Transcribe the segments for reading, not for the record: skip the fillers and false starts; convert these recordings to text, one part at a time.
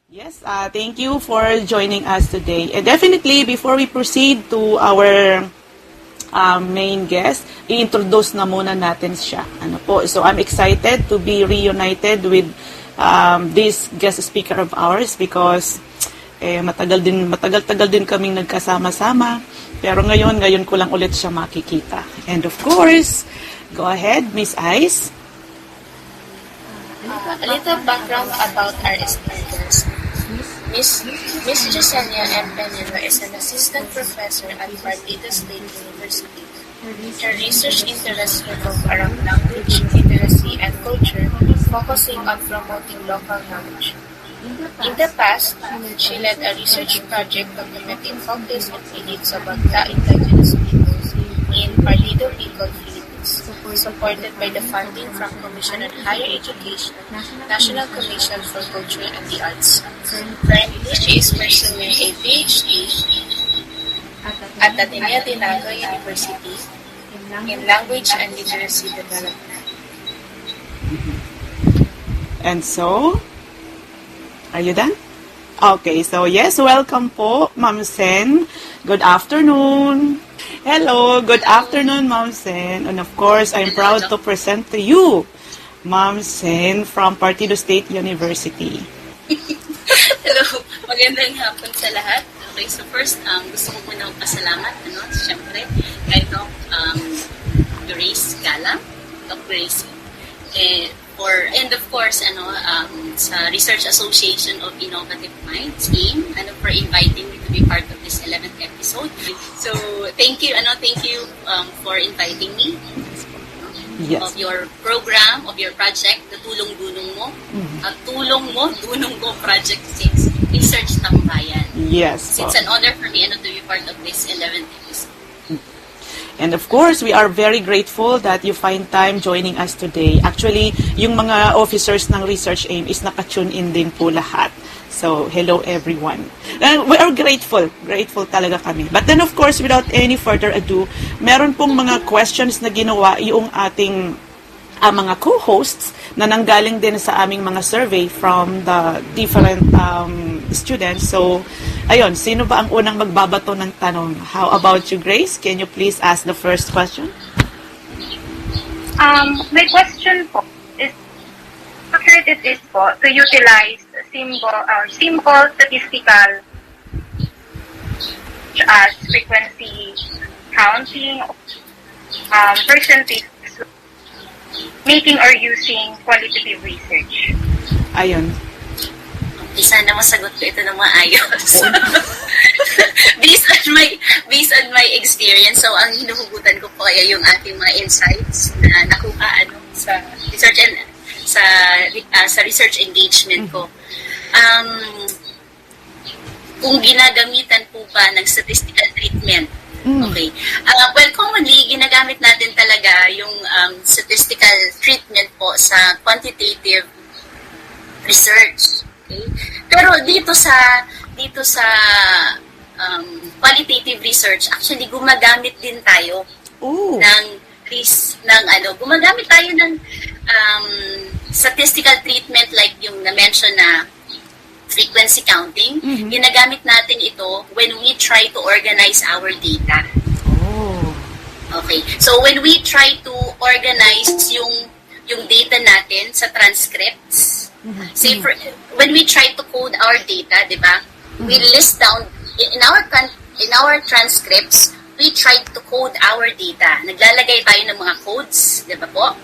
Yes, thank you for joining us today. And definitely, before we proceed to our main guest, i-introduce na muna natin siya. Ano po? So I'm excited to be reunited with this guest speaker of ours because matagal-tagal din kaming nagkasama-sama. Pero ngayon ko lang ulit siya makikita. And of course, go ahead, Miss Ice. A little background about our speakers. Miss Jesenia M. Penero is an assistant professor at Partido State University. Her research interests revolve around language, literacy, and culture, focusing on promoting local knowledge. In the past, she led a research project documenting focus and feelings of Bangka indigenous peoples in Partido Bicol, Philippines, supported by the funding from Commission on Higher Education, National Commission for Culture and the Arts. Currently, she is pursuing a PhD at Ateneo de Naga University in Language and Literacy Development. And so, are you done? Okay, so yes, welcome po, Ma'am Sen. Good afternoon. Hello, good afternoon, Ma'am Sen. And of course, I'm proud to present to you, Ma'am Sen from Partido State University. Hello, magandang hapon sa lahat. Okay, so first, gusto ko muna pasalamat, siyempre, kay Doc Grace Galang, Doc Grace, and of course, sa Research Association of Innovative Minds, AIM, for inviting me to be part of this 11th episode. So, thank you for inviting me. Yes. Of your program, of your project, the Tulong-Dunong Mo. Dunong Mo project since Research Tambayan. Yes. It's an honor for me to be part of this 11th episode. And of course, we are very grateful that you find time joining us today. Actually, yung mga officers ng Research AIM is naka-tune in din po lahat. So, hello everyone. We are grateful. Grateful talaga kami. But then of course, without any further ado, meron pong mga questions na ginawa yung ating mga co-hosts na nanggaling din sa aming mga survey from the different students. So, ayun, sino ba ang unang magbabato ng tanong? How about you, Grace? Can you please ask the first question? My question po is, it is po to utilize simple statistical as frequency counting, percentage, making or using qualitative research. Ayun. Sana masagot ko ito ng maayos. based on my experience, so ang hinuhugutan ko po ay yung ating mga insights na nakuha sa research and sa research engagement ko. Kung ginagamitan po ba ng statistical treatment. Okay. Well, commonly, ginagamit natin talaga yung statistical treatment po sa quantitative research. Okay? Pero dito sa qualitative research, actually gumagamit din tayo gumagamit tayo ng statistical treatment like yung na-mention na frequency counting. Ginagamit natin ito when we try to organize our data. Okay. So when we try to organize yung data natin sa transcripts, say when we try to code our data, di ba? We list down in our transcripts, we try to code our data. Naglalagay tayo ng mga codes, di ba po?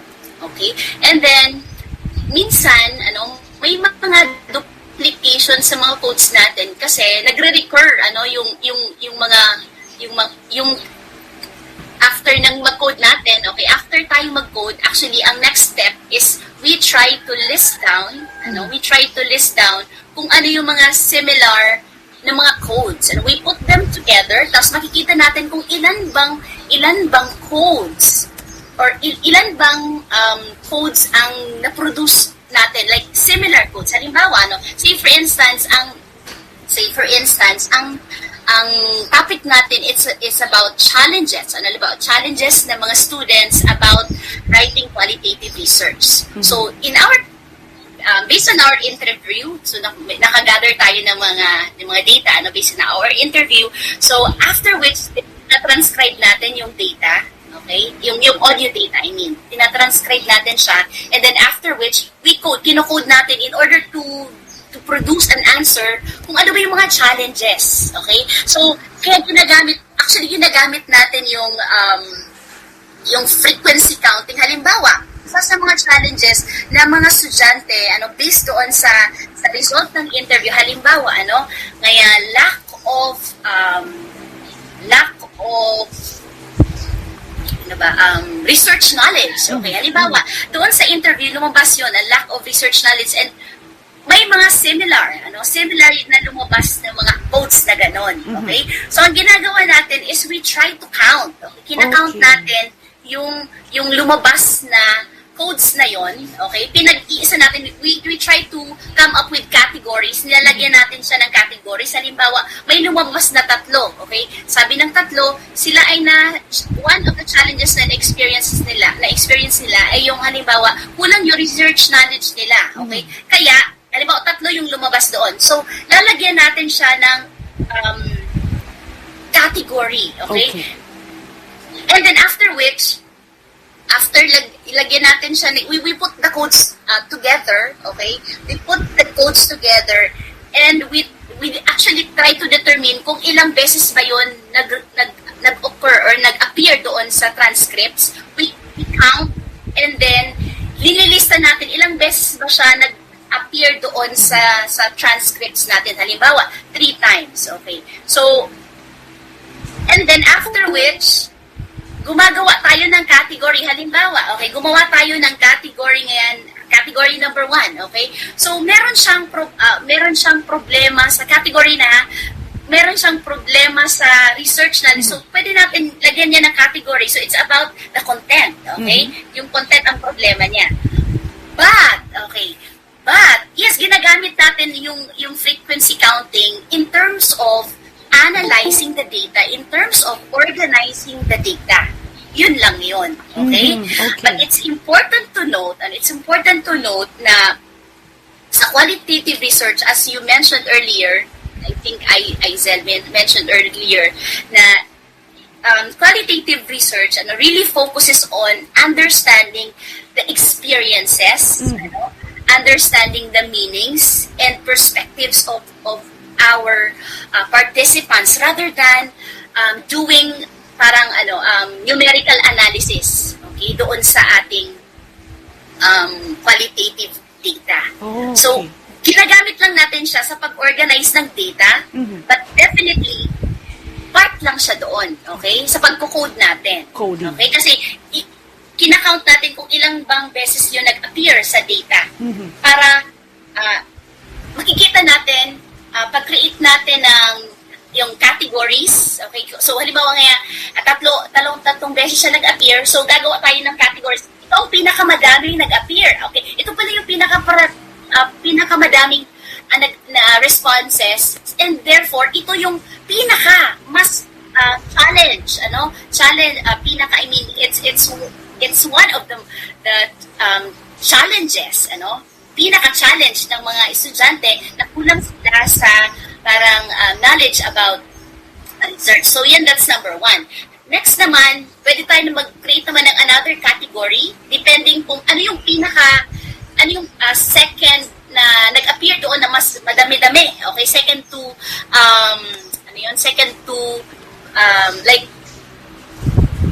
Okay? And then minsan, may mga duplication sa mga codes natin kasi nagre-recur yung after ng mag-code natin, okay, after tayo mag-code, actually ang next step is we try to list down kung ano yung mga similar na mga codes, and we put them together, tapos makikita natin kung ilan bang codes or ilan bang codes ang na-produce natin, like similar codes. Halimbawa, say for instance, ang topic natin is about challenges. Challenges ng mga students about writing qualitative research. So, in our based on our interview, so nakagather tayo ng mga data, based on our interview. So, after which, na-transcribe natin yung data, okay? Yung audio data, tina-transcribe natin siya, and then after which, kinocode natin in order to produce an answer kung ano ba yung mga challenges, okay? So, kaya ginagamit natin yung frequency counting. Halimbawa, isa sa mga challenges na mga estudyante, based doon sa result ng interview, halimbawa, ngaya lack of research knowledge. Okay, halimbawa, doon sa interview, lumabas yun, a lack of research knowledge, and may mga similar na lumabas ng mga codes na ganon. Okay? So, ang ginagawa natin is we try to count. Okay? Kina-count natin yung lumabas na codes na yon, okay? Pinag-iisa natin, we try to come up with categories. Nilalagyan natin siya ng categories. Halimbawa, may lumabas na 3, okay? Sabi ng 3, sila ay one of the challenges na experience nila ay yung halimbawa, kulang yung research knowledge nila, okay? Kaya, halimbawa, 3 yung lumabas doon. So, lalagyan natin siya ng category, okay? And then after which, ilagyan natin siya, we put the codes together, okay? We put the codes together, and we actually try to determine kung ilang beses ba yun nag-occur or nag-appear doon sa transcripts. We count, and then linilista natin ilang beses ba siya appear doon sa transcripts natin. Halimbawa, 3 times. Okay. So, and then after which, gumagawa tayo ng category. Halimbawa, okay, gumawa tayo ng category ngayon, category number 1. Okay. So, meron siyang problema sa category meron siyang problema sa research na. So, pwede natin lagyan niya ng category. So, it's about the content. Okay. Yung content ang problema niya. But, yes, ginagamit natin yung frequency counting in terms of analyzing the data, in terms of organizing the data. Yun lang yun. Okay? But it's important to note, na sa qualitative research, as you mentioned earlier, I think Aizel mentioned earlier, na qualitative research really focuses on understanding the experiences, understanding the meanings and perspectives of our participants rather than doing parang numerical analysis, okay, doon sa ating qualitative data. So, ginagamit lang natin siya sa pag-organize ng data, but definitely part lang siya doon, okay, sa pagko-code natin. Okay, kasi kinakount natin kung ilang bang beses yun nag-appear sa data para makikita natin, pag-create natin ng yung categories, okay? So, halimbawa nga, tatlong beses siya nag-appear, so gagawa tayo ng categories. Ito ang pinakamadaming nag-appear, okay? Ito pala yung pinakamadaming responses, and therefore, ito yung mas challenge, it's one of the challenges, pinaka-challenge ng mga estudyante na kulang sila sa parang knowledge about research. So, yan, that's number 1. Next naman, pwede tayo na mag-create naman ng another category depending kung ano yung second na nag-appear doon na mas madami-dami. Okay, second to like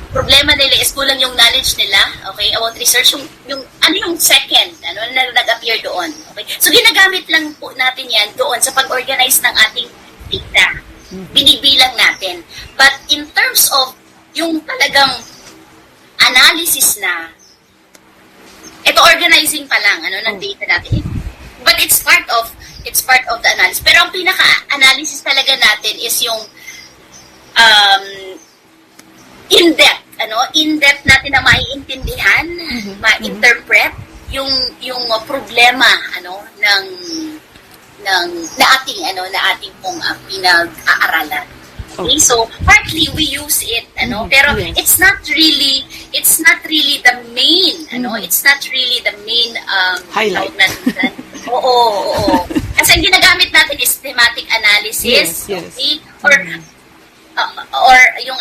problema nila is kulang yung knowledge nila, okay, about research, yung second, na nag-appear doon, okay. So, ginagamit lang po natin yan doon sa pag-organize ng ating data. Binibilang natin. But in terms of yung talagang analysis na, ito organizing pa lang, ng data natin. But it's part of the analysis. Pero ang pinaka-analysis talaga natin is yung in-depth natin na maiintindihan, ma-interpret yung problema na ating pong pinag-aaralan. Okay, so partly we use it, pero yes. it's not really the main, it's not really the main Highlight. Oo. Kasi ang ginagamit natin is thematic analysis, Yes, yes. okay? Or yung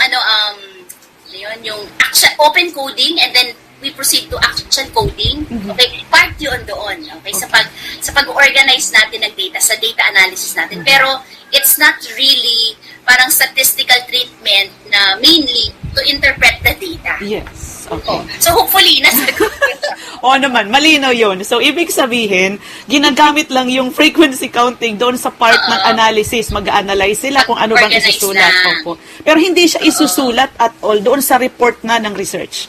yung action, open coding, and then we proceed to action coding. Okay, part yun doon. Okay, sa pag-organize natin ng data, sa data analysis natin. Pero it's not really parang statistical treatment na mainly to interpret the data. Yes. Okay. So hopefully, nasagot ko siya. Oo naman, malinaw yun. So, ibig sabihin, ginagamit lang yung frequency counting doon sa part ng analysis. Mag-analyze sila kung ano bang Organize isusulat. na. Opo. Pero hindi siya isusulat at all doon sa report na ng research.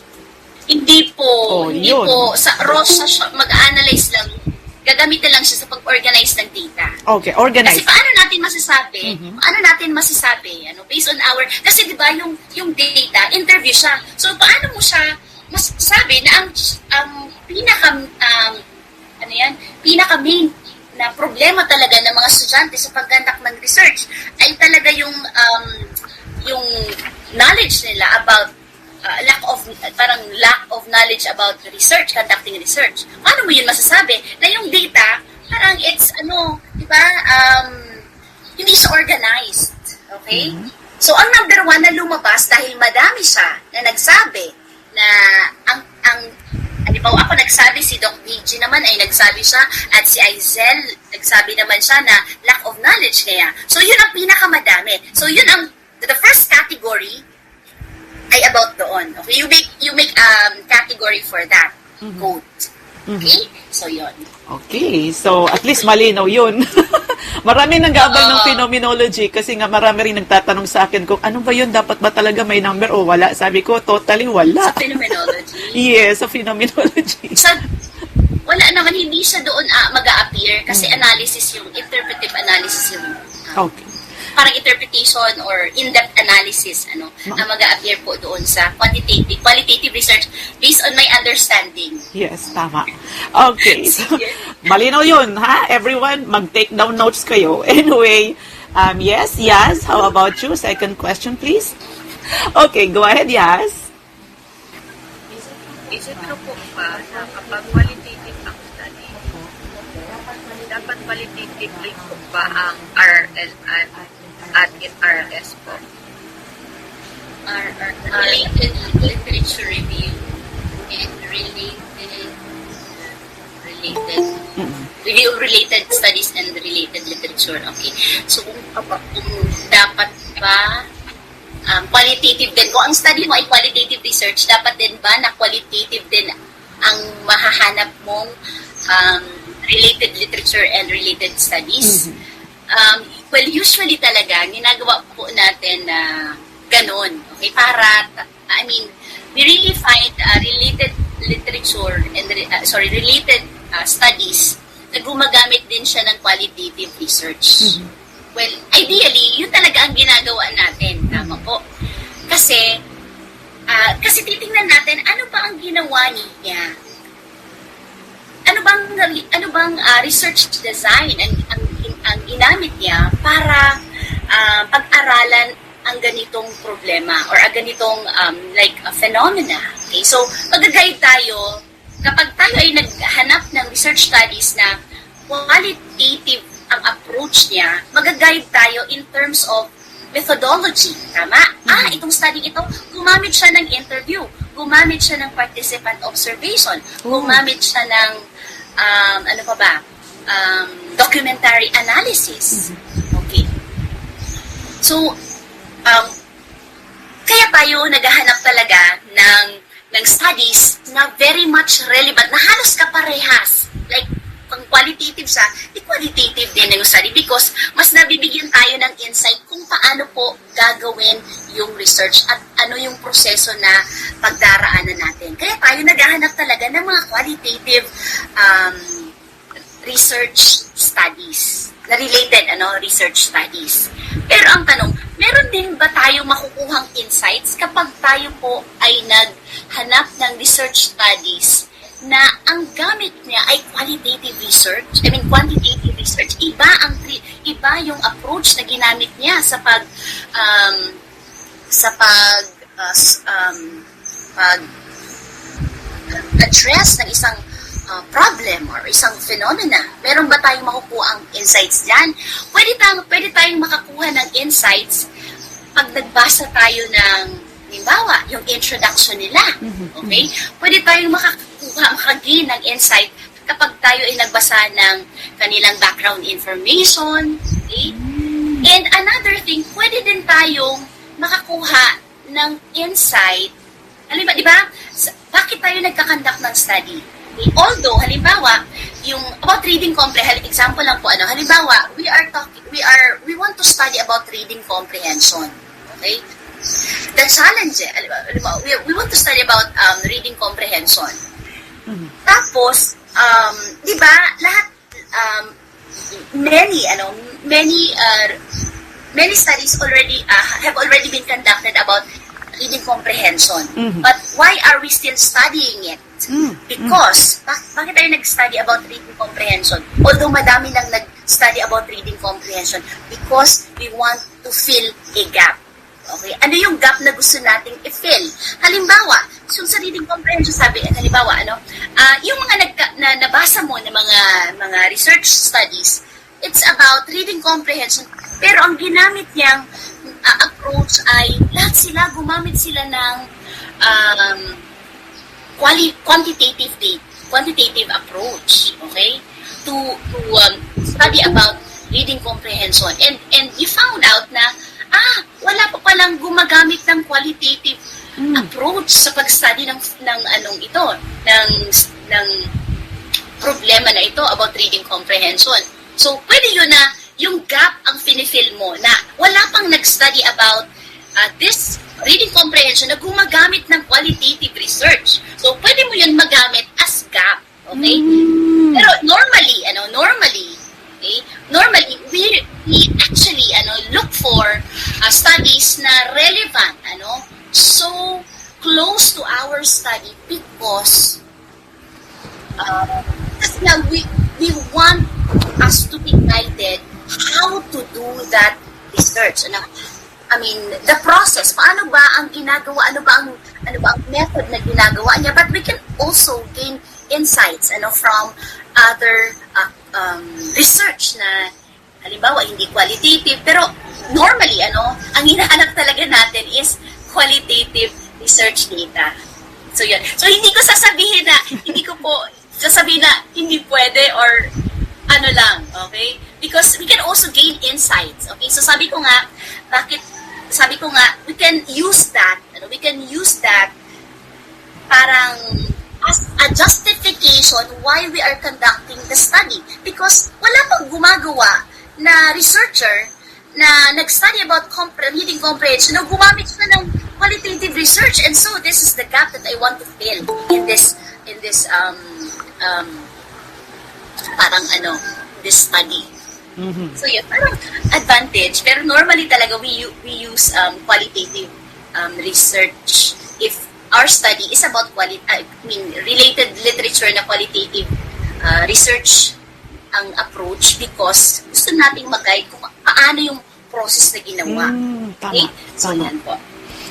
Hindi po. Hindi yun. po. Sa mag-analyze lang. Gagamitin lang siya sa pag-organize ng data. Okay, organize. Kasi paano natin masasabi? Based on kasi di ba yung data, interview siya. So, paano mo siya masasabi na ang pinaka main na problema talaga ng mga estudyante sa paggandak ng research ay talaga yung knowledge nila about lack of knowledge about research, conducting research. Paano mo yun masasabi na yung data, parang it's, di ba, hindi siya organized. Okay? So, ang number one na lumabas dahil madami siya na nagsabi na halimbawa ako nagsabi, si Doc BG naman ay nagsabi siya, at si Aizel, nagsabi naman siya na lack of knowledge kaya. So, yun ang pinakamadami. So, yun the first category ay about doon. Okay? You make category for that code. Okay? So, yun. Okay, so at least malinaw yun. Marami nag-aabang ng phenomenology kasi nga marami rin nagtatanong sa akin kung ano ba yun, dapat ba talaga may number o wala? Sabi ko, totally wala. Sa phenomenology? Yes, sa phenomenology. Wala naman, hindi siya doon mag-a-appear kasi analysis yung, interpretive analysis yung Okay. parang interpretation or in-depth analysis na mag-a-appear po doon sa qualitative research based on my understanding. Yes, tama. Okay. So, malinaw yun, ha? Everyone, mag-take down notes kayo. Anyway, yes, Yaz, how about you? Second question, please. Okay, go ahead, Yaz. Is it true po ba na kapag qualitative ang study, dapat qualitatively po ba ang RL at in RLS po? Related literature review and related review of related studies and related literature. Okay. So, kung dapat ba qualitative din, kung ang study mo ay qualitative research, dapat din ba na qualitative din ang mahahanap mong related literature and related studies? Well, usually talaga, ginagawa po natin na ganun. Okay? We really find related literature and related studies na gumagamit din siya ng qualitative research. Well, ideally, yun talaga ang ginagawa natin. Tama po. Kasi titingnan natin, ano ba ang ginawa niya? Ano bang research design ang ginamit niya para pag-aralan ang ganitong problema or ang ganitong phenomena. Okay? So, mag-guide tayo kapag tayo ay naghanap ng research studies na qualitative ang approach niya, mag-guide tayo in terms of methodology. Tama? Itong study ito, gumamit siya ng interview, gumamit siya ng participant observation, gumamit siya ng documentary analysis. Okay. So, kaya tayo naghahanap talaga ng studies na very much relevant, na halos kaparehas. Like, kung qualitative siya, qualitative din yung study because mas nabibigyan tayo ng insight kung paano po gagawin yung research at ano yung proseso na pagdaraanan natin. Kaya tayo naghahanap talaga ng mga qualitative research studies na related research studies. Pero ang tanong, meron din ba tayo makukuhang insights kapag tayo po ay naghanap ng research studies na ang gamit niya ay quantitative research? Iba iba yung approach na ginamit niya sa pag address ng isang problem or isang phenomena. Meron ba tayong makukuha ang insights dyan? Pwede tayong makakuha ng insights pag nagbasa tayo ng, halimbawa, yung introduction nila. Okay? Pwede tayong makagain ng insight kapag tayo ay nagbasa ng kanilang background information. Okay? And another thing, pwede din tayong makakuha ng insight. Halimbawa, di ba? Bakit tayo nagkakandak ng study? Although, halimbawa, yung about reading comprehension, example lang po, halimbawa, we want to study about reading comprehension. Okay? The challenge, we want to study about reading comprehension. Tapos, di ba, lahat, many studies have already been conducted about reading comprehension. But why are we still studying it? Because, bakit tayo nag-study about reading comprehension? Although madami nang nag-study about reading comprehension, because we want to fill a gap. Okay? Ano yung gap na gusto nating i-fill? Halimbawa, sa reading comprehension, halimbawa, yung mga nabasa mo ng mga research studies, it's about reading comprehension, pero ang ginamit niyang approach ay gumamit sila ng quantitative approach, okay, to study about reading comprehension, and you found out na wala pa palang gumagamit ng qualitative approach sa pag-study ng problema na ito about reading comprehension. So pwede yun na yung gap ang finifill mo na wala pang nag-study about this reading comprehension na gumagamit ng qualitative research. So, pwede mo yun magamit as gap. Okay? Pero normally, we actually, look for studies na relevant, so close to our study because we want us to be guided how to do that research. The process, paano ba ang ginagawa, ano ba ang method na ginagawa niya, but we can also gain insights from other research na halimbawa hindi qualitative, pero normally ang hinahanap talaga natin is qualitative research data. So yun. So hindi ko sasabihin na hindi pwede or lang, okay? Because we can also gain insights, okay? So sabi ko nga, we can use that parang as a justification why we are conducting the study. Because wala pang gumagawa na researcher na nag-study about reading comprehension na gumamit siya ng qualitative research. And so this is the gap that I want to fill in this this study. So yeah, parang advantage, pero normally talaga we use qualitative research if our study is about related literature na qualitative research ang approach, because gusto nating mag-guide kung paano yung process na ginawa. Okay? So yan po.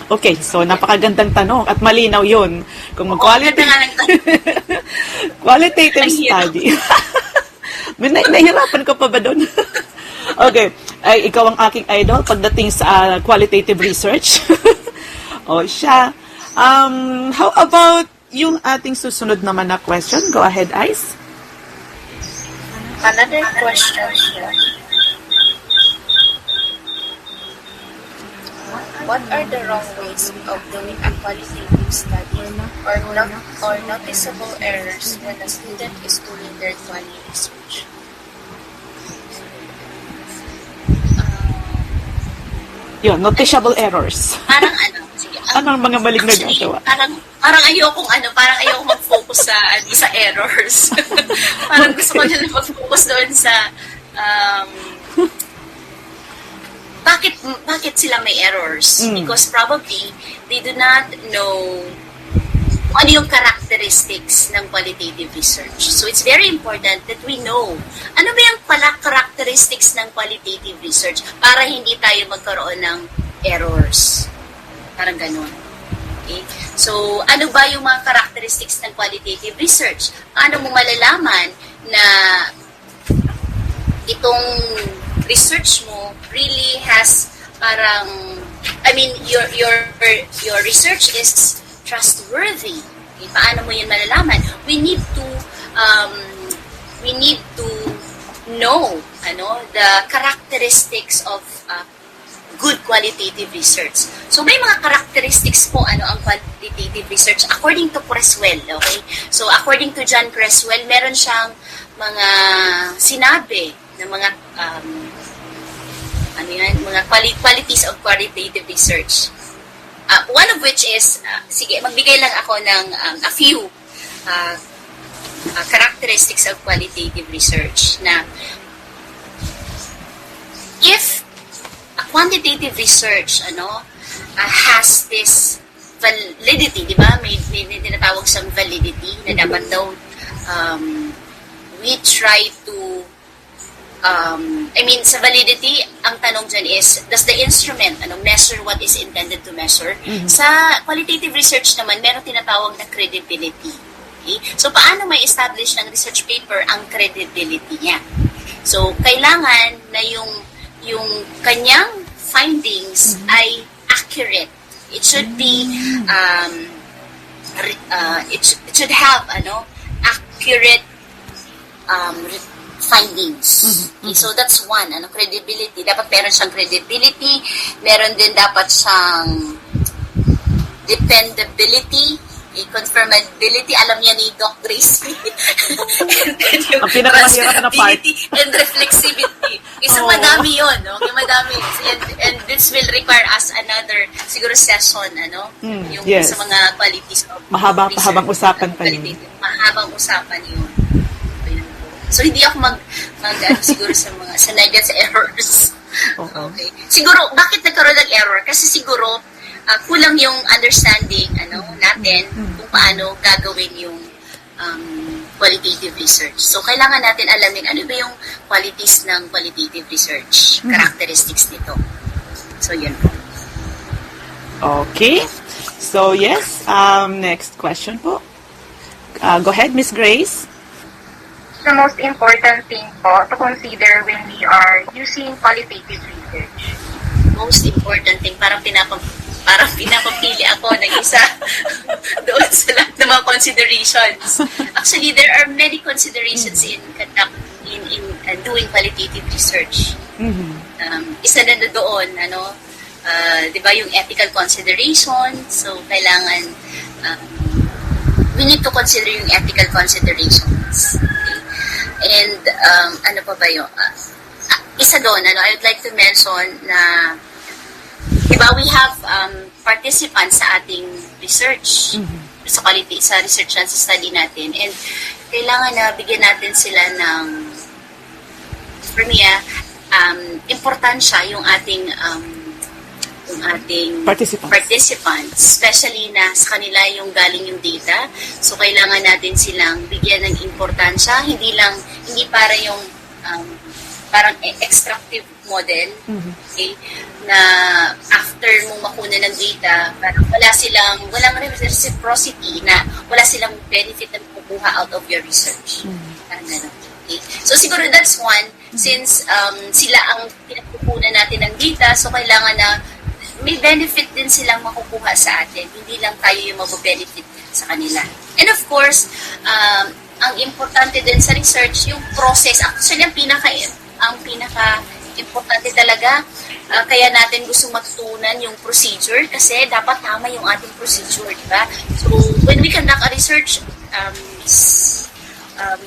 Okay, so napakagandang tanong at malinaw yun. Kung qualitative study. Nahihirapan ko pa ba doon? Okay. Ay, ikaw ang aking idol pagdating sa qualitative research. Siya. How about yung ating susunod naman na question? Go ahead, Ice. Another question here. What are the wrong ways of doing a qualitative study or noticeable errors when a student is doing their quality research? Yun, noticeable errors. Parang sige. Anong mga maling nagagawa? Parang ayokong mag-focus sa errors. Parang gusto ko na mag-focus doon sa bakit sila may errors? Because probably they do not know ano yung character characteristics ng qualitative research. So it's very important that we know ano ba yung characteristics ng qualitative research para hindi tayo magkaroon ng errors. Parang ganun. Okay? So, ano ba yung mga characteristics ng qualitative research? Paano mo malalaman na itong research mo really has parang, I mean, your research is trustworthy. Okay? Paano mo yun malalaman? We need to know the characteristics of good qualitative research. So may mga characteristics po ang qualitative research according to Creswell, okay? So according to John Creswell, meron siyang mga sinabi na mga mga qualities of qualitative research. One of which is, sige, magbigay lang ako ng a few characteristics of qualitative research na if a quantitative research has this validity, di ba? May tinatawag sa validity na dapat daw we try to sa validity, ang tanong dyan is, does the instrument measure what is intended to measure? Mm-hmm. Sa qualitative research naman, meron tinatawag na credibility. Okay? So, paano may establish ng research paper ang credibility niya? So, kailangan na yung kanyang findings ay accurate. It should be it should have accurate findings. Okay, so that's one, credibility. Dapat meron siyang credibility, meron din dapat siyang dependability, confirmability, alam niya ni Doc Grace. Ang pinakamahirap na part. And reflexivity. Isang madami yun, no? Okay, madami. And this will require us another, siguro, session, yung yes. sa mga qualities of mahabang usapan pa yun. Mahabang usapan yun. So, hindi ako siguro sa nuggets errors. Okay. Siguro, bakit nagkaroon ng error? Kasi siguro, kulang yung understanding natin kung paano gagawin yung qualitative research. So, kailangan natin alamin ano ba yung qualities ng qualitative research, characteristics nito. So, yun po. Okay. So, yes. Next question po. Go ahead, Miss Grace. The most important thing po to consider when we are using qualitative research. Most important thing, parang pinapapili ako ng isa doon sa lahat ng mga considerations. Actually, there are many considerations in doing qualitative research. Isa na doon, di ba, yung ethical considerations. So, kailangan, we need to consider yung ethical considerations. Okay? And, ano pa ba yun? Isa doon, I would like to mention na diba, we have participants sa ating research, sa research and sa study natin, and kailangan na bigyan natin sila ng, for me, importansya yung ating participants, especially na sa kanila yung galing yung data. So, kailangan natin silang bigyan ng importansya, hindi para yung parang extractive model, okay, na after mong makuna ng data, parang walang reciprocity, na wala silang benefit na makukuha out of your research. Okay. So siguro that's one, since sila ang pinagkukunan natin ng data, so kailangan na may benefit din silang makukuha sa atin, hindi lang tayo yung mag-benefit sa kanila. And of course, ang importante din sa research, yung process. Actually, ang pinaka-importante talaga, kaya natin gusto matutunan yung procedure kasi dapat tama yung ating procedure, di ba? So, when we conduct a research,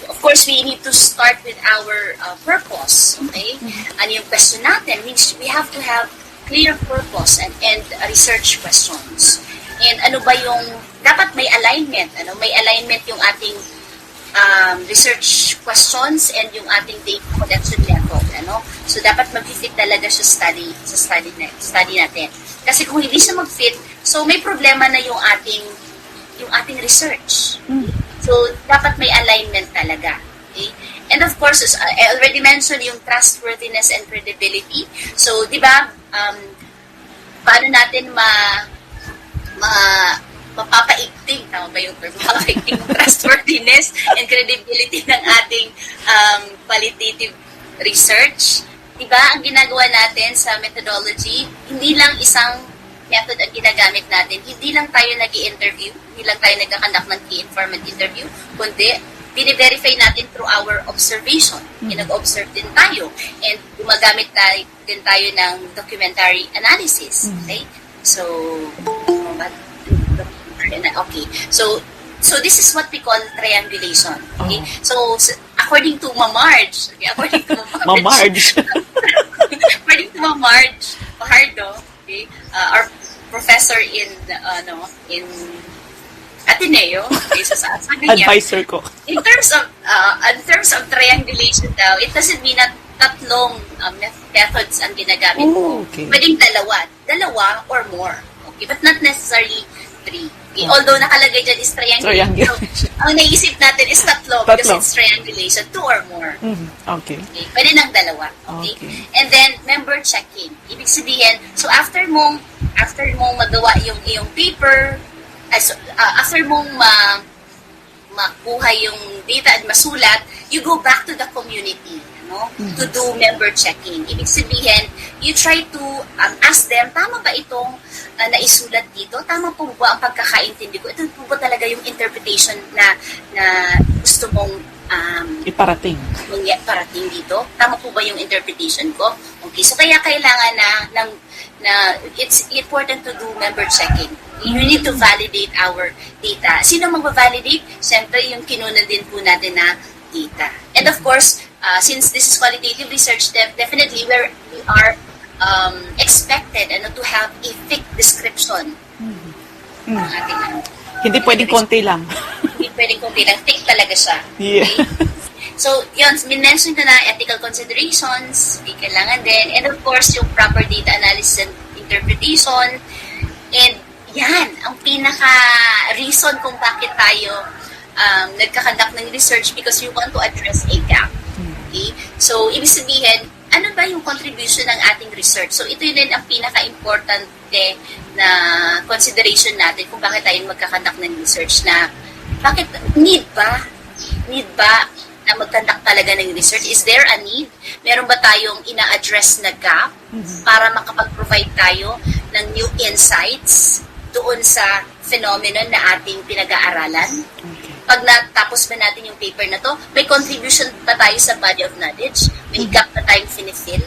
of course, we need to start with our purpose, okay? Ano yung question natin? We have to have clear purpose and research questions. And ano ba yung, dapat may alignment, may alignment yung ating research questions and yung ating data collection method, So, dapat mag-fit talaga sa study natin. Kasi kung hindi siya mag-fit, so may problema na yung yung ating research. So, dapat may alignment talaga. Okay? And of course, as I already mentioned yung trustworthiness and credibility. So, di ba, paano natin mapapaigting, tama ba yung term? Mapapaigting yung trustworthiness and credibility ng ating qualitative research. Diba, ang ginagawa natin sa methodology, hindi lang isang method ang ginagamit natin. Hindi lang tayo nag-i-interview, hindi lang tayo nagkakandak ng key informant interview, kundi bine-verify natin through our observation. Nag-observe din tayo. And gumagamit din tayo ng documentary analysis. Okay? So, okay. So this is what we call triangulation. Okay? So according to Mamarge, according to Mamarge Fajardo, okay, our professor in Ateneo, okay, so sabi niya, Advisor ko. in terms of triangulation daw, it doesn't mean na tatlong methods ang ginagamit mo. Okay. Pwedeng dalawa or more. Okay, but not necessarily 3. Okay, although nakalagay dyan is triangulation. So, ang naisip natin is tatlo because it's triangulation, 2 or more. Okay. Okay, pwede ng dalawa. Okay? And then, member checking. Ibig sabihin, so after mong magawa yung iyong paper, after mong makuha yung data at masulat, you go back to the community, to do member checking. Ibig sabihin, you try to ask them, tama ba itong naisulat dito? Tama po ba ang pagkakaintindi ko? Ito po ba talaga yung interpretation na gusto mong iparating dito? Tama po ba yung interpretation ko? Okay, so kaya kailangan na it's important to do member checking. You need to validate our data. Sino mag-validate? Siyempre, yung kinunan din po natin na data. And of course, since this is qualitative research, definitely we are expected to have a thick description. Hindi pwedeng konti lang. Hindi pwedeng konti lang. Thick talaga siya. Yeah. Okay? So, yun, minention ko na ethical considerations, kailangan din. And of course, yung proper data analysis and interpretation. And yan, ang pinaka-reason kung bakit tayo nagkakandak ng research because we want to address a gap. Okay? So, ibig sabihin, ano ba yung contribution ng ating research? So, ito yun din ang pinaka-importante na consideration natin kung bakit tayo magkakandak ng research na bakit, need ba na magkandak talaga ng research? Is there a need? Meron ba tayong ina-address na gap para makapag-provide tayo ng new insights doon sa phenomenon na ating pinag-aaralan? Pag natapos ba natin yung paper na to, may contribution pa tayo sa body of knowledge? May gap na tayong finifill?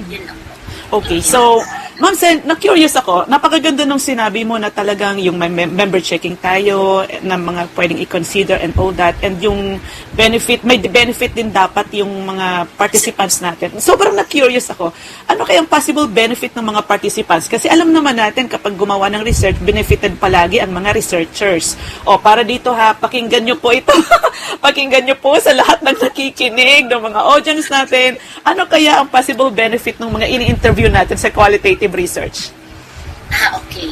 Yun lang po. Okay, so, Ma'am Sen, na-curious ako, napakaganda nung sinabi mo na talagang yung member checking tayo, na mga pwedeng i-consider and all that, and yung benefit, may benefit din dapat yung mga participants natin. Sobrang na-curious ako, ano kayang possible benefit ng mga participants? Kasi alam naman natin, kapag gumawa ng research, benefited palagi ang mga researchers. O, para dito ha, pakinggan nyo po ito. Pakinggan nyo po sa lahat ng nakikinig, ng mga audience natin, ano kaya ang possible benefit ng mga ini-interview natin sa qualitative research? Okay.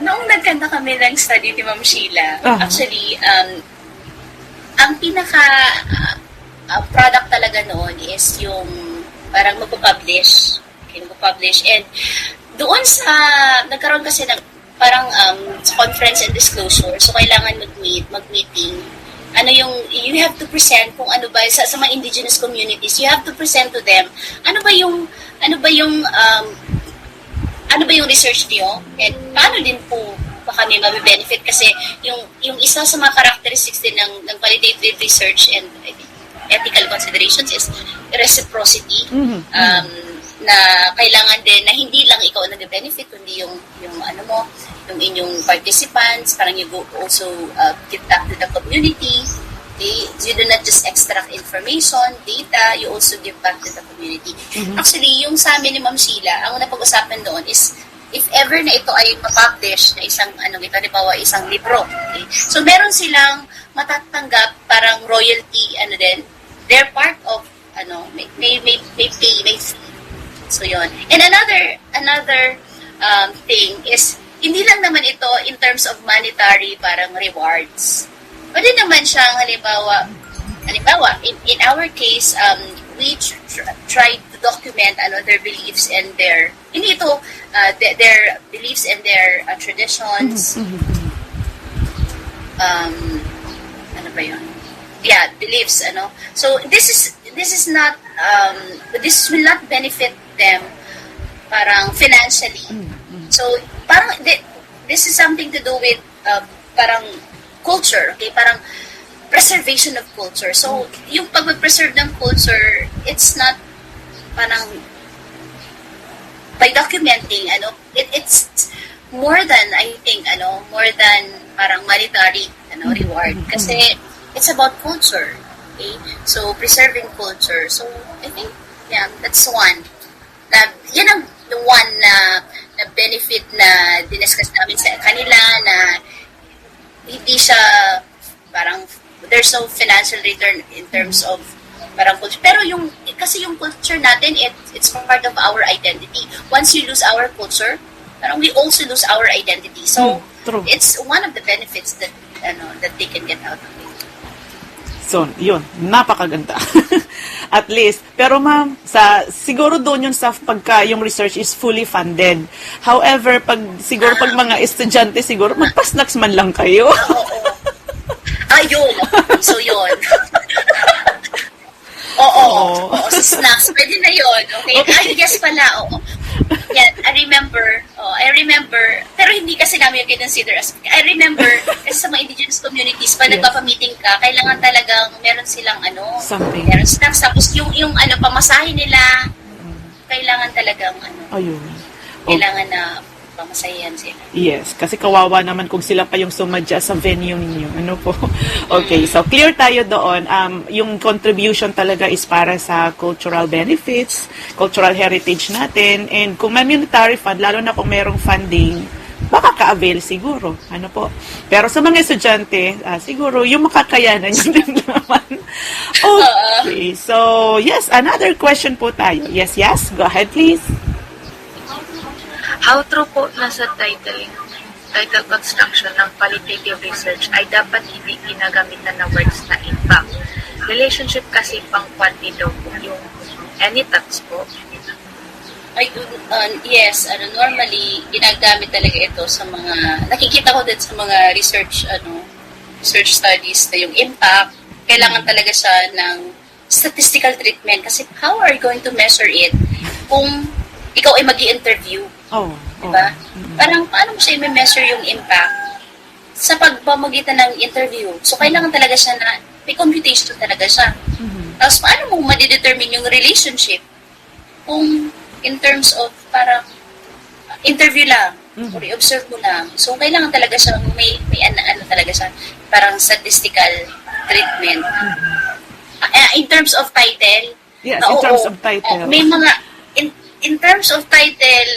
Noong nagkanta kami ng study ni Ma'am Sheila, actually, ang pinaka product talaga noon is yung parang magpo-publish. Okay, magpo-publish. And doon sa, nagkaroon kasi ng parang conference and disclosure, so kailangan mag-meeting. You have to present kung ano ba sa mga indigenous communities, you have to present to them ano ba yung research niyo and paano din po pa kami mabe-benefit kasi yung isa sa mga characteristics din ng qualitative research and ethical considerations is reciprocity. Na kailangan din na hindi lang ikaw ang nag-benefit kundi yung inyong participants, parang you go also give back to the community. Okay? You do not just extract information, data, you also give back to the community. Actually, yung sa amin ni Ma'am Sheila, ang napag-usapan doon is if ever na ito ay ma-publish na isang isang libro. Okay? So meron silang matatanggap parang royalty they're part of may fee. So yon. And another thing is hindi lang naman ito in terms of monetary parang rewards. Pwede naman siyang halimbawa in our case, we try to document their beliefs and their their beliefs and their traditions. Ano ba yun? Yeah, beliefs, So this is not this will not benefit them parang financially. So parang this is something to do with parang culture, okay? Parang preservation of culture. So yung pag-preserve ng culture, it's not parang by documenting, it's more than, I think, more than parang monetary, reward. Kasi it's about culture, okay? So, preserving culture. So, I think, yeah, that's one. Yan ang the one na benefit na diniscuss namin sa kanila na hindi siya parang there's no financial return in terms of parang culture. Pero kasi yung culture natin, it's part of our identity. Once you lose our culture, parang we also lose our identity. So, true. It's one of the benefits that that they can get out of it. So, yun, napakaganda. At least. Pero ma'am, siguro doon yun sa pagka yung research is fully funded. However, siguro pag mga estudyante, siguro magpa-snacks man lang kayo. Oo. Yun. So, yun. Oo. Sa snacks. Pwede na yun. Okay? Ay, yes pala. Oo. Yan. I remember. Pero hindi kasi namin yung consider as, I remember, kasi sa mga indigenous communities, pag nagpapamiting ka, kailangan talagang meron silang something. Meron snacks. Tapos yung pamasahe nila, kailangan talagang Ayun. kailangan na pamasahihan sila. Yes, kasi kawawa naman kung sila pa yung sumadya sa venue ninyo. Ano po? Okay, so clear tayo doon. Yung contribution talaga is para sa cultural benefits, cultural heritage natin, and kung may monetary fund, lalo na kung merong funding, baka ka-avail siguro. Ano po? Pero sa mga estudyante, siguro yung makakayanan yun din naman. Okay, so yes, another question po tayo. Yes, go ahead please. How true po na sa title construction ng qualitative research ay dapat hindi ginagamitan na words na impact. Relationship kasi pang quantity daw po yung any thoughts po. Yes, normally ginagamit talaga ito sa mga nakikita ko din sa mga research studies na yung impact, kailangan talaga siya ng statistical treatment kasi how are you going to measure it kung ikaw ay magi-interview? Diba? Parang paano mo siya i-measure yung impact sa pagpamagitan ng interview? So, kailangan talaga siya na may computation talaga siya. Tapos, paano mo madidetermine yung relationship kung in terms of parang interview lang or i-observe mo lang. So, kailangan talaga siya may talaga siya parang statistical treatment. In terms of title, yes, in terms of title. May mga in terms of title,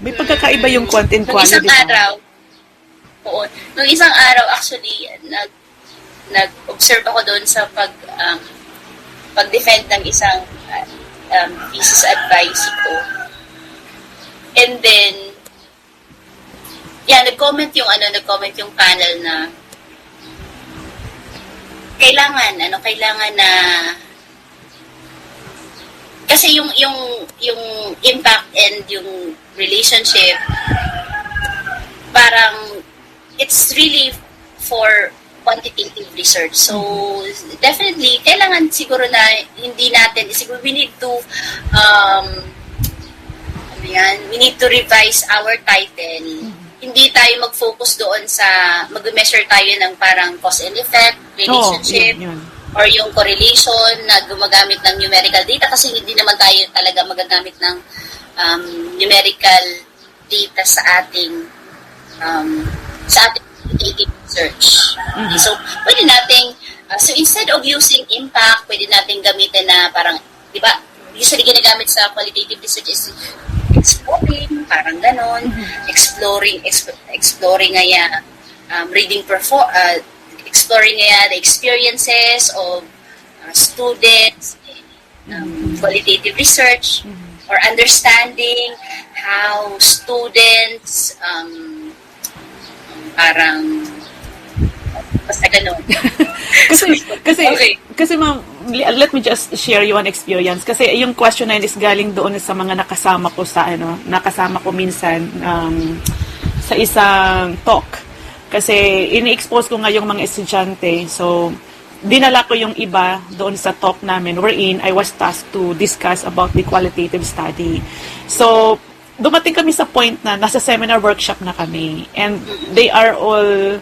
may pagkakaiba yung content quality. Nung isang araw, actually, nag-observe ako doon sa pag-defend ng isang thesis advice ko. And then, nag-comment yung panel na kailangan na kasi yung impact and yung relationship parang it's really for quantitative research. So definitely kailangan siguro na hindi natin siguro we need to revise our title. Hindi tayo mag-focus doon sa mag-measure tayo ng parang cause and effect, relationship, yun. Or yung correlation na gumagamit ng numerical data kasi hindi naman tayo talaga magagamit ng numerical data sa ating quantitative research. Okay, so pwede nating so instead of using impact, pwede nating gamitin na parang, di ba, usually ginagamit sa qualitative research is exploring, parang ganon, exploring nga exploring the experiences of students, qualitative research. or understanding how students parang basta ganun. kasi Okay. kasi ma'am, let me just share you one experience kasi yung question na yun is galing doon sa mga nakasama ko minsan sa isang talk. Kasi ini-expose ko nga yung mga estudyante. So dinala ko yung iba doon sa talk namin wherein I was tasked to discuss about the qualitative study. So dumating kami sa point na nasa seminar workshop na kami and they are all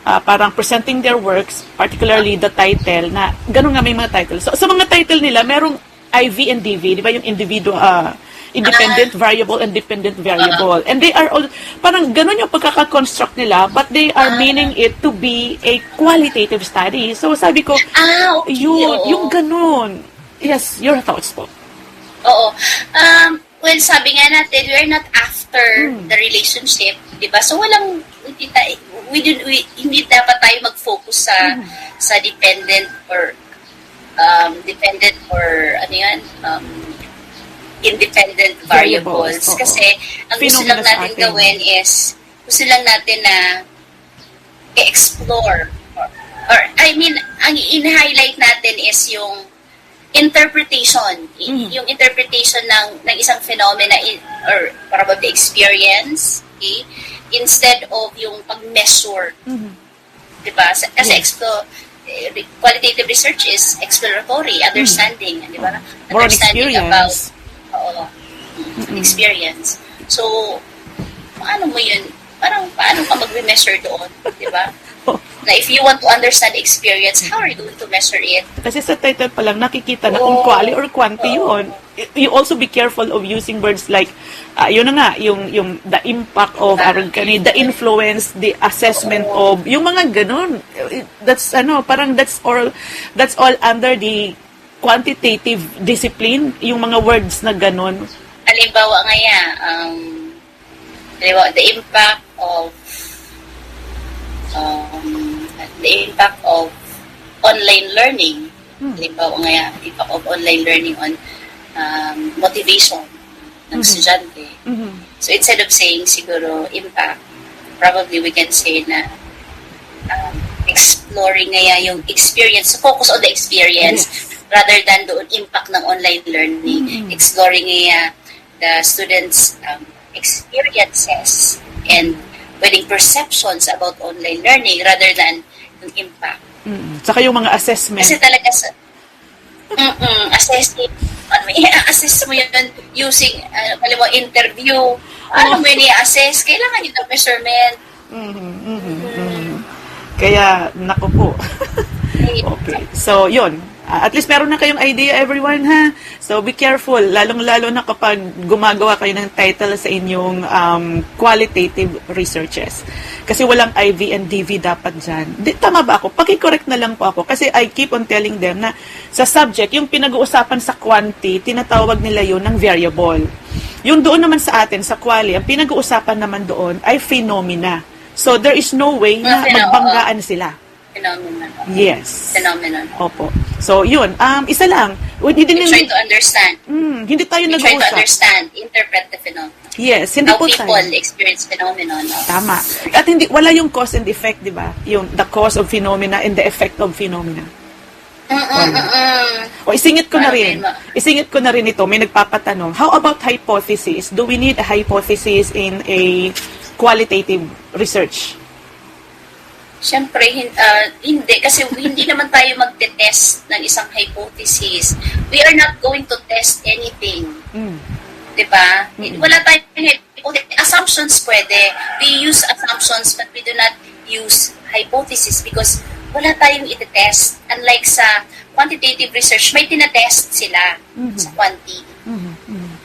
parang presenting their works, particularly the title, na ganun nga may mga title. So, sa mga title nila, merong IV and DV, di ba yung independent variable and dependent variable. And they are all, parang ganun yung pagkaka-construct nila, but they are meaning it to be a qualitative study. So, sabi ko, Okay, oo. yung ganun. Yes, your thoughts po. Oo. Well, sabi nga natin, we're not after the relationship, di ba? So, hindi dapat tayo mag-focus sa dependent or ano yan, independent variables. Oo. Kasi, ang gusto Phenomena lang sa natin atin. gawin is, gusto lang natin na i-explore. Or, I mean, ang in-highlight natin is yung interpretation. Yung interpretation ng isang phenomena or probably experience, okay? Instead of yung pag-measure. Diba? Kasi qualitative research is exploratory, understanding, di ba? More on Understanding about experience. experience. So, paano mo yun? Parang paano ka mag-measure doon? Di ba? Na if you want to understand experience, how are you going to measure it? Kasi sa title pa lang, nakikita na kung quali or quanti yun. You also be careful of using words like, yun na nga, yung the impact of, the influence, the assessment of, yung mga ganun. That's, parang that's all under the quantitative discipline, yung mga words na ganun. Halimbawa nga the impact of online learning. Halimbawa nga impact of online learning on motivation ng estudyante. So instead of saying siguro impact, probably we can say na exploring nga yung experience, focus on the experience rather than doon impact ng online learning. Exploring nga the students' experiences and pwedeng perceptions about online learning rather than yung impact. Saka yung mga assessment. Kasi talaga sa assessing, assess mo yun using, interview, mo yun i-assess, kailangan yun ang measurement. Kaya, naku po. Okay. So, yun. At least meron na kayong idea, everyone, ha? So, be careful. Lalong-lalo na kapag gumagawa kayo ng title sa inyong qualitative researches. Kasi walang IV and DV dapat dyan. Tama ba ako? Paki-correct na lang po ako. Kasi I keep on telling them na sa subject, yung pinag-uusapan sa quanti, tinatawag nila yun ng variable. Yung doon naman sa atin, sa quali, ang pinag-uusapan naman doon ay phenomena. So, there is no way na magbanggaan sila. Phenomenon. Yes. Phenomenon. Opo. So, yun. Isa lang. We try to understand. Hindi tayo We try to nag-uusap. understand, interpret the phenomenon. Yes, hindi How po people tayo. experience phenomenon. Tama. At wala yung cause and effect, di ba? Yung the cause of phenomena and the effect of phenomena. O, isingit ko na rin. Isingit ko na rin ito. May nagpapatanong. How about hypothesis? Do we need a hypothesis in a qualitative research? Siyempre, hindi. Kasi hindi naman tayo magte-test ng isang hypothesis. We are not going to test anything. Diba? Wala tayong hypothesis. Assumptions pwede. We use assumptions but we do not use hypothesis because wala tayong iti-test. Unlike sa quantitative research, may tinatest sila sa quanti.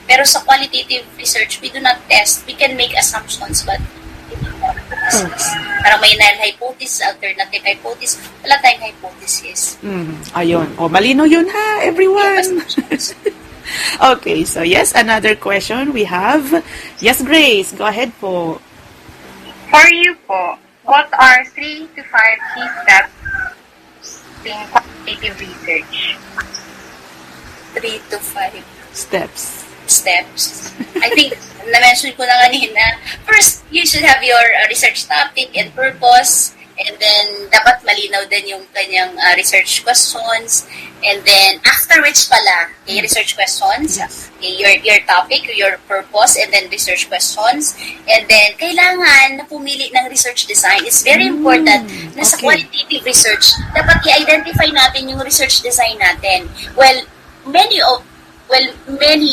Pero sa qualitative research, we do not test. We can make assumptions but parang may null hypothesis, alternative hypothesis, wala tayong hypothesis. Ayun. O, malino yun ha, everyone. Okay, so yes, another question we have. Yes, Grace, go ahead po. For you po, what are 3 to 5 key steps in quantitative research? 3 to 5. Steps. steps. I think na-mention ko na kanina. First, you should have your research topic and purpose. And then, dapat malinaw din yung kanyang research questions. And then, after which pala, okay, research questions, okay, your topic, your purpose, and then research questions. And then, kailangan na pumili ng research design. It's very important na sa qualitative research, dapat i-identify natin yung research design natin. Well, many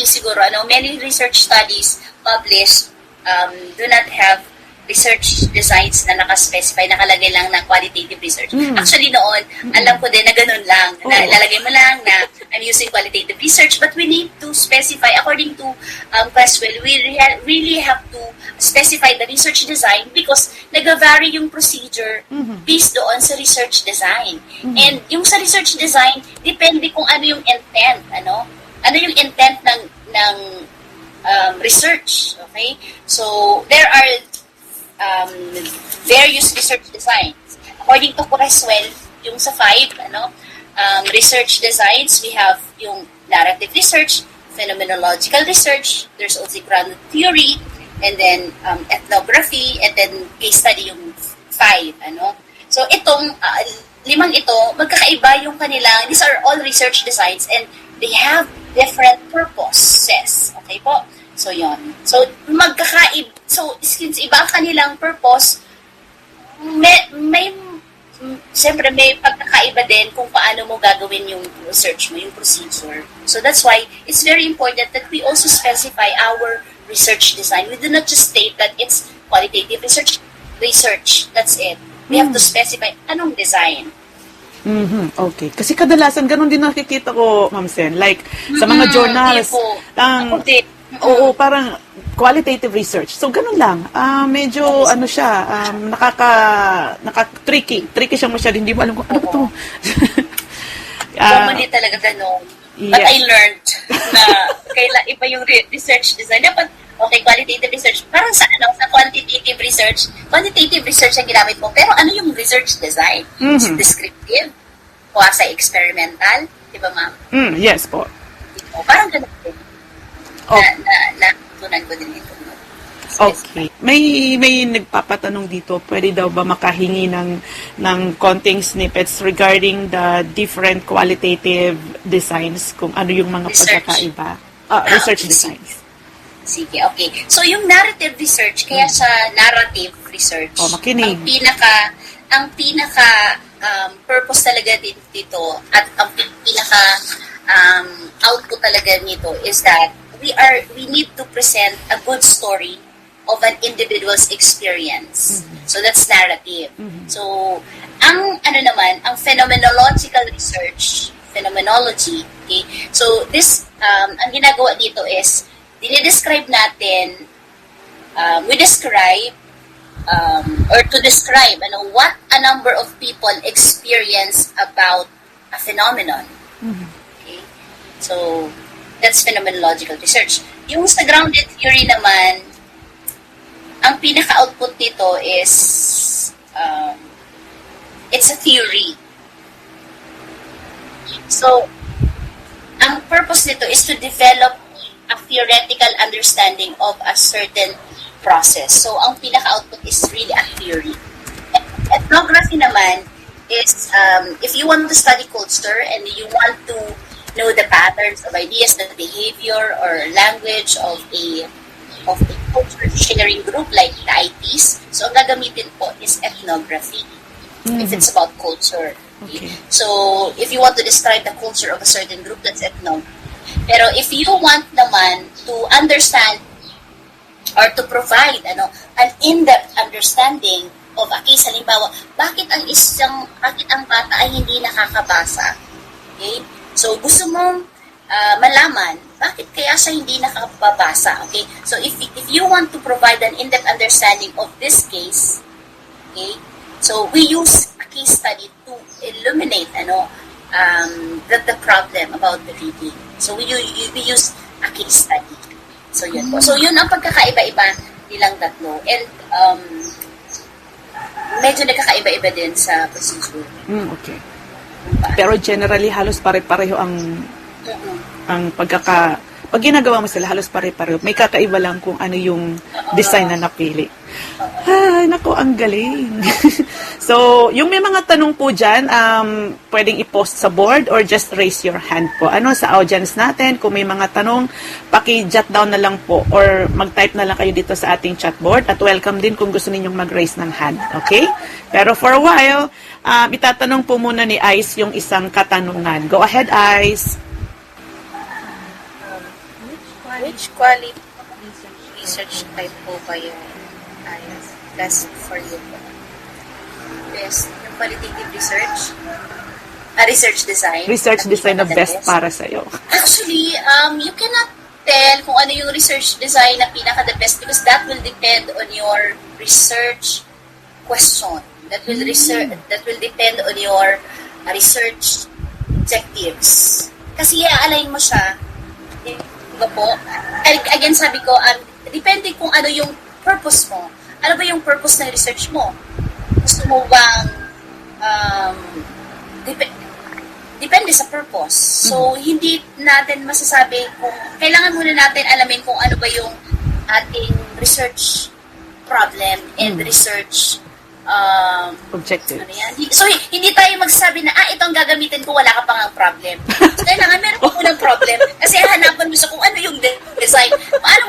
siguro, many research studies published do not have research designs na nakaspecify, nakalagay lang na qualitative research. Actually noon, alam ko din na ganun lang, na ilalagay mo lang na I'm using qualitative research, but we need to specify, according to Questwell, we really have to specify the research design because nag-vary yung procedure based doon sa research design. And yung sa research design, depende kung ano yung intent, ano yung intent ng research, okay? So, there are various research designs. According to Questwell, yung sa 5, research designs, we have yung narrative research, phenomenological research, there's also grounded theory, and then ethnography, and then case study yung 5, So, itong 5 ito, magkakaiba yung kanilang, these are all research designs, and they have different purposes. Okay po? So, yon. So, so, since iba ang kanilang purpose, siyempre may pagkakaiba din kung paano mo gagawin yung research mo, yung procedure. So, that's why it's very important that we also specify our research design. We do not just state that it's qualitative research. That's it. We have to specify anong design. Okay. Kasi kadalasan ganun din nakikita ko, Ma'am Sen. Like, sa mga journals, oo, parang qualitative research. So, ganun lang. Medyo, tricky. Tricky siyang masyado. Hindi mo alam kung ano ba ito. Commonly talaga ganun. But I learned na kailan iba yung research design. Dapat, okay, qualitative research. Parang sa quantitative research ang ginamit mo. Pero ano yung research design? Is it descriptive? Quasi-experimental? Diba, ma'am? Yes po. Parang ganun din. Natutunan ko din ito. Okay. May nagpapatanong dito, pwede daw ba makahingi ng konting snippets regarding the different qualitative designs, kung ano yung mga pagkakaiba? Research designs. Sige, okay. So, yung narrative research, kaya sa narrative research, makinig. Ang pinaka purpose talaga dito at ang pinaka output talaga nito is that we need to present a good story of an individual's experience. So that's narrative. So ang ang phenomenological research, phenomenology, okay? So this ang ginagawa dito is dinidescribe natin, we describe or to describe what a number of people experience about a phenomenon. Okay? So, that's phenomenological research. Yung sa grounded theory naman, ang pinaka-output nito is it's a theory. So, ang purpose nito is to develop a theoretical understanding of a certain process. So, ang pinaka-output is really a theory. Ethnography naman is, if you want to study culture and you want to know the patterns of ideas, the behavior or language of a culture sharing group like the ITs, so ang gagamitin po is ethnography. If it's about culture. Okay. So, if you want to describe the culture of a certain group, that's ethnography. Pero if you want naman to understand or to provide an in-depth understanding of a case, halimbawa, bakit ang bata ay hindi nakakabasa? Okay? So, gusto mong malaman, bakit kaya siya hindi nakakabasa? Okay? So, if you want to provide an in-depth understanding of this case, okay, so we use a case study to illuminate the problem about the reading. So, we use a case study. So, yun po. So, yun ang pagkakaiba-iba nilang tatlo. And, medyo nagkakaiba-iba din sa procedure. Okay. Pero generally, halos pare-pareho ang pag ginagawa mo sila, halos pare-pareho. May kakaiba lang kung ano yung design na napili. Ay, nako, ang galing. So, yung may mga tanong po dyan, pwedeng i-post sa board or just raise your hand po. Ano, sa audience natin, kung may mga tanong, paki-jot down na lang po or mag-type na lang kayo dito sa ating chat board at welcome din kung gusto ninyong mag-raise ng hand. Okay? Pero for a while, itatanong po muna ni Ice yung isang katanungan. Go ahead, Ice. Which quality research type po ba yung best for you po? Best, yung qualitative research, research design. Research Ang design na best pinaka-the para sa'yo. Actually, you cannot tell kung ano yung research design na pinaka-the best because that will depend on your research question. That will depend on your research objectives. Kasi i-align mo siya, diba po? Again, sabi ko, depende kung ano yung purpose mo. Ano ba yung purpose ng research mo? Gusto mo bang depende sa purpose. So, hindi natin masasabi kung kailangan muna natin alamin kung ano ba yung ating research problem and research Objective. ano yan? So, hindi tayo magsasabi na, ito ang gagamitin ko, wala ka pang ang problem. So, kailangan meron ko unang problem kasi hanapan mo siya kung ano yung design. Paano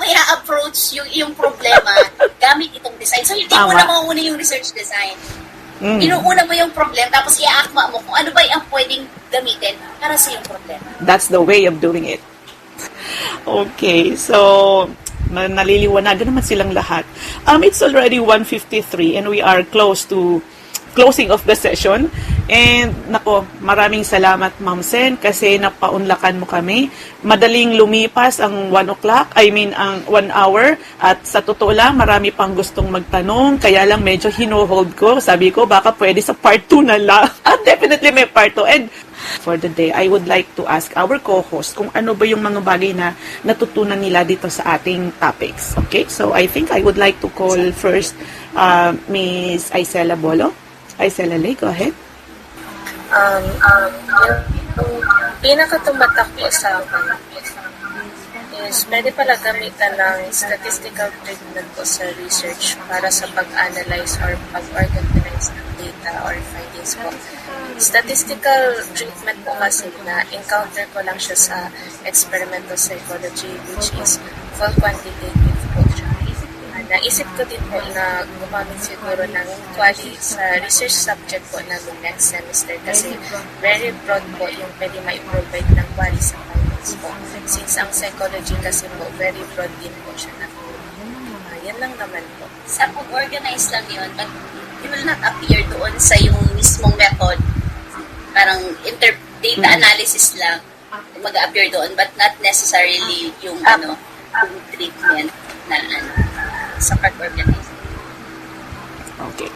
mo i-approach yung problema gamit itong design. So, hindi mo na mauuna yung research design. Inuuna mo yung problem, tapos i-aakma mo kung ano ba ang pwedeng gamitin para sa yung problem. That's the way of doing it. Okay, so naliliwanagan naman silang lahat. It's already 1:53 and we are close to closing of the session. And nako, maraming salamat Ma'am Sen kasi napaunlakan mo kami. Madaling lumipas ang 1 o'clock, ang 1 hour. At sa totoo lang, marami pang gustong magtanong. Kaya lang medyo hino-hold ko. Sabi ko, baka pwede sa part 2 na lang. At definitely may part 2. And for the day, I would like to ask our co-host kung ano ba yung mga bagay na natutunan nila dito sa ating topics. Okay? So I think I would like to call first Miss Isela Bolo. Isela Lay, go ahead. Yung pinakatumatak po sa akin is pwede pala gamitan ng statistical treatment po sa research para sa pag-analyze or pag-organize ng data or findings po. Statistical treatment po kasi na-encounter ko lang siya sa experimental psychology which is full quantitative po siya. Naisip ko din po na gumamit siguro ng quali sa research subject po namin next semester kasi very broad po yung pwede ma-provide ng quali sa findings po. Since ang psychology kasi po, very broad din po siya na. Yan lang naman po. Sa pag-organize lang yun, but it will not appear doon sa yung mismong method. Parang data analysis lang mag-appear doon, but not necessarily yung yung treatment na sa pag-organize. Okay.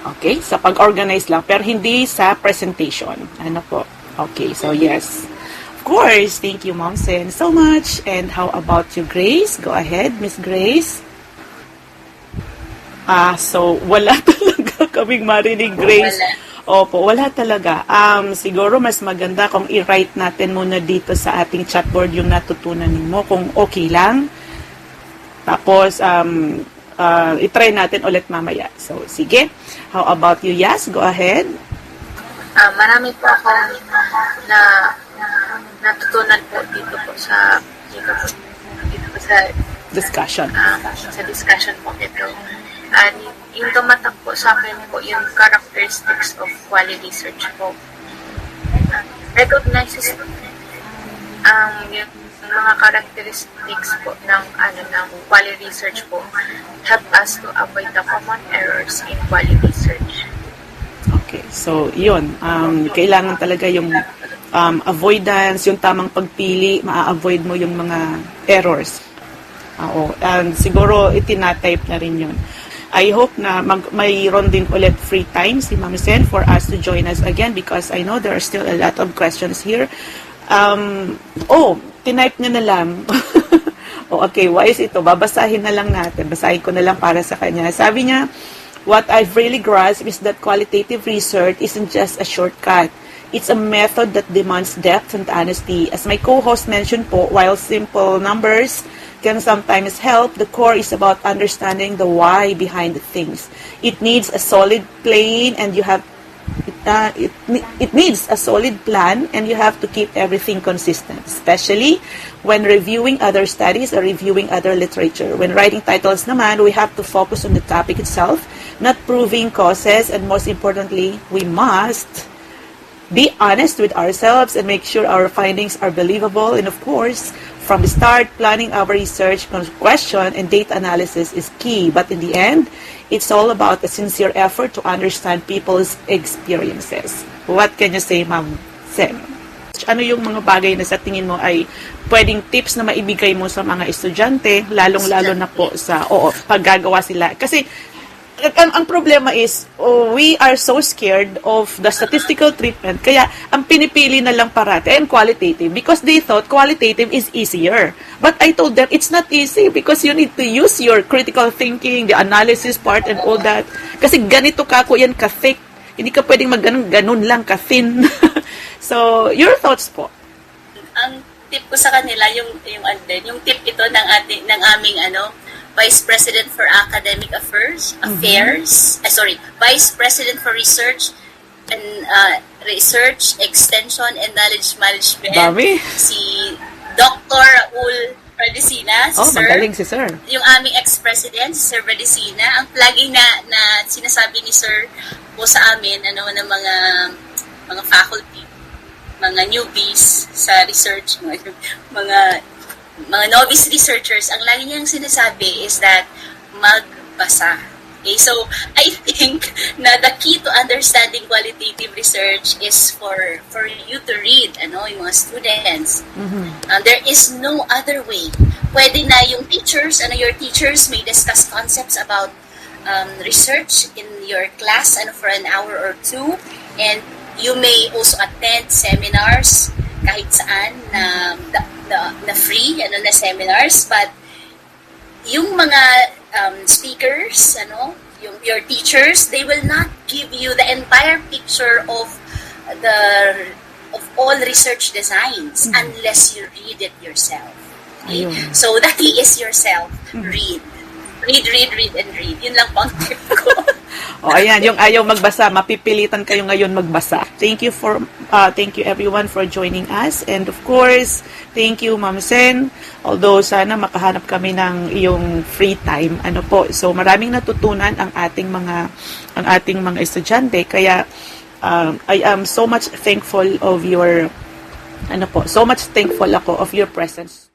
Okay, sa pag-organize lang, pero hindi sa presentation. Ano po? Okay, so yes. Of course, thank you, Ma'am Sen, so much. And how about you, Grace? Go ahead, Miss Grace. So wala talaga kaming marinig, Grace. Opo, wala talaga. Siguro mas maganda kung i-write natin muna dito sa ating chatboard yung natutunan mo, kung okay lang. Tapos, i-try natin ulit mamaya. So, sige. How about you, Yas? Go ahead. Marami po akong natutunan po dito po sa Discussion. Sa discussion po ito. Yung tumatak po sa akin po yung characteristics of quality research po. Recognizes yung mga characteristics po ng quality research po help us to avoid the common errors in quality research. Okay. So, yun. Kailangan talaga yung avoidance, yung tamang pagpili, ma-avoid mo yung mga errors. And siguro itinatype na rin yun. I hope na mayroon din ulit free time si Ma'am Sen for us to join us again because I know there are still a lot of questions here. Tinype niya na lang. Okay, wise ito. Babasahin na lang natin. Basahin ko na lang para sa kanya. Sabi niya, what I've really grasped is that qualitative research isn't just a shortcut. It's a method that demands depth and honesty. As my co-host mentioned po, while simple numbers can sometimes help, the core is about understanding the why behind the things. It needs a solid plan, and it needs a solid plan, and you have to keep everything consistent, especially when reviewing other studies or reviewing other literature. When writing titles naman, we have to focus on the topic itself, not proving causes, and most importantly, we must be honest with ourselves and make sure our findings are believable. And of course, from the start, planning our research, question, and data analysis is key. But in the end, it's all about a sincere effort to understand people's experiences. What can you say, Ma'am Sen? Ano yung mga bagay na sa tingin mo ay pwedeng tips na maibigay mo sa mga estudyante, lalong-lalo na po sa paggagawa sila? Kasi ang problema is, we are so scared of the statistical treatment, kaya ang pinipili na lang parati and qualitative because they thought qualitative is easier. But I told them it's not easy because you need to use your critical thinking, the analysis part and all that. Kasi ganito kako yan ka-thick. Hindi ka pwedeng mag-ganun lang ka-thin. So, your thoughts po? Ang tip ko sa kanila, yung tip ito ng aming Vice President for Academic Affairs, Vice President for Research and Research, Extension and Knowledge Management. Dami. Si Dr. Raul Bradicina, si Sir. Magaling si Sir. Yung aming ex-president, si Sir Bradicina. Ang lagi na sinasabi ni Sir po sa amin, ng mga faculty, mga newbies sa research, mga novice researchers, ang lagi niyang sinasabi is that magbasa. Okay, so I think na the key to understanding qualitative research is for you to read, yung mga students. There is no other way. Pwede na yung teachers, your teachers may discuss concepts about research in your class for an hour or two, and you may also attend seminars kahit saan na free na seminars, but yung mga speakers, your teachers, they will not give you the entire picture of all research designs unless you read it yourself. Okay? So the key is yourself. Read, and read. Yun lang po ang tip ko. Ayan, yung ayaw magbasa, mapipilitan kayo ngayon magbasa. Thank you everyone for joining us, and of course, thank you Ma'am Sen. Although sana makahanap kami ng iyong free time, So maraming natutunan ang ating mga estudyante, kaya I am so much thankful of your so much thankful ako of your presence.